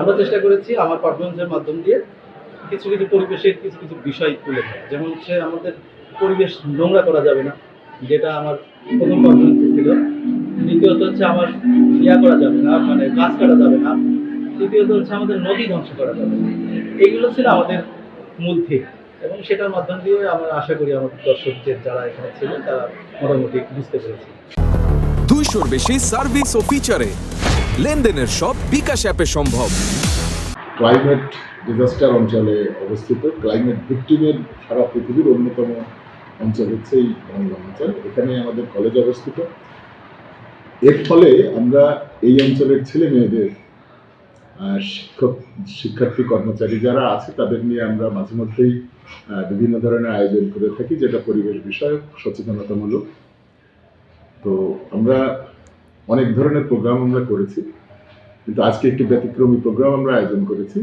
আমরা চেষ্টা করেছি আমার পারফরমেন্সের মাধ্যম দিয়ে কিছু কিছু পরিবেশের কিছু কিছু বিষয় তুলে ধরা, যেমন হচ্ছে আমাদের পরিবেশ নোংরা করা যাবে না, যেটা আমার প্রথম পারফরমেন্সে ছিল। দ্বিতীয়ত হচ্ছে আমার করা যাবে না, মানে গাছ কাটা যাবে না। তৃতীয়ত হচ্ছে আমাদের নদী ধ্বংস করা যাবে না। এইগুলো ছিল আমাদের মূল থিম, এবং সেটার মাধ্যম দিয়ে আমরা আশা করি আমার দর্শকদের যারা এখানে ছিলেন তারা মোটামুটি বুঝতে পেরেছে। 200-র বেশি সার্ভিস ও ফিচারে লেনদেনের সব বিকাশ অ্যাপে সম্ভব। ক্লাইমেট ডিজাস্টার অঞ্চলে অবস্থিত, ক্লাইমেট ভিক্টিমের সারা পৃথিবীর অন্যতম অঞ্চল হচ্ছে এই বাংলা অঞ্চল। এখানে আমাদের কলেজ অবস্থিত। এর ফলে আমরা এই অঞ্চলের ছেলে মেয়েদের শিক্ষার্থী কর্মচারী যারা আছে তাদের নিয়ে আমরা মাঝে মধ্যেই বিভিন্ন ধরনের আয়োজন করে থাকি, যেটা পরিবেশ বিষয়ক সচেতনতামূলক। তো আমরা অনেক ধরনের প্রোগ্রাম আমরা করেছি, কিন্তু আজকে একটি ব্যতিক্রমী প্রোগ্রাম আমরা আয়োজন করেছি,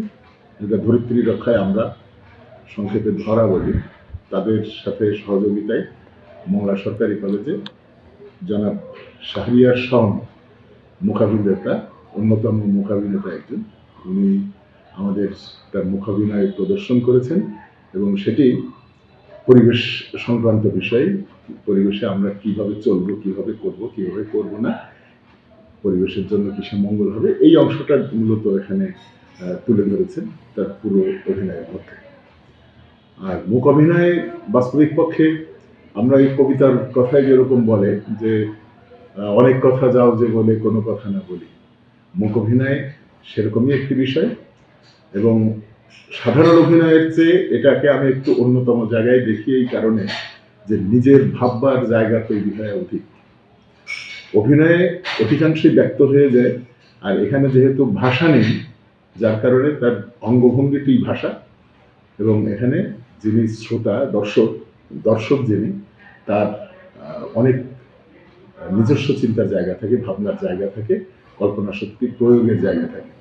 যেটা ধরিত্রী রক্ষায় আমরা সংক্ষেপে ধরা বলি। তাদের সাথে সহযোগিতায় মংলা সরকারি কলেজে জনাব শাহরিয়ার শাওন মূকাভিনেতা, অন্যতম মূকাভিনেতা একজন, উনি আমাদের তার মূকাভিনয় প্রদর্শন করেছেন, এবং সেটি পরিবেশ সংক্রান্ত বিষয়ে, পরিবেশে আমরা কিভাবে চলবো, কিভাবে করব না, পরিবেশের জন্য কিসে মঙ্গল হবে, এই অংশটা মূলত এখানে তুলে ধরেছেন তার পুরো অভিনয়ের মধ্যে। আর মূক অভিনয়ে বাস্তবিক পক্ষে আমরা এই কবিতার কথায় যেরকম বলে যে অনেক কথা যাও যে বলে কোনো কথা না বলি, মূক অভিনয় সেরকমই একটি বিষয়। এবং সাধারণ অভিনয়ের চেয়ে এটাকে আমি একটু অন্যতম জায়গায় দেখি এই কারণে যে নিজের ভাববার জায়গা তৈরি হয় অধিক। অভিনয়ে অধিকাংশই ব্যক্ত হয়ে যায়, আর এখানে যেহেতু ভাষা নেই যার কারণে তার অঙ্গভঙ্গিটি ভাষা, এবং এখানে যিনি শ্রোতা দর্শক যিনি, তার অনেক নিজস্ব চিন্তার জায়গা থাকে, ভাবনার জায়গা থাকে, কল্পনা শক্তি প্রয়োগের জায়গা থাকে।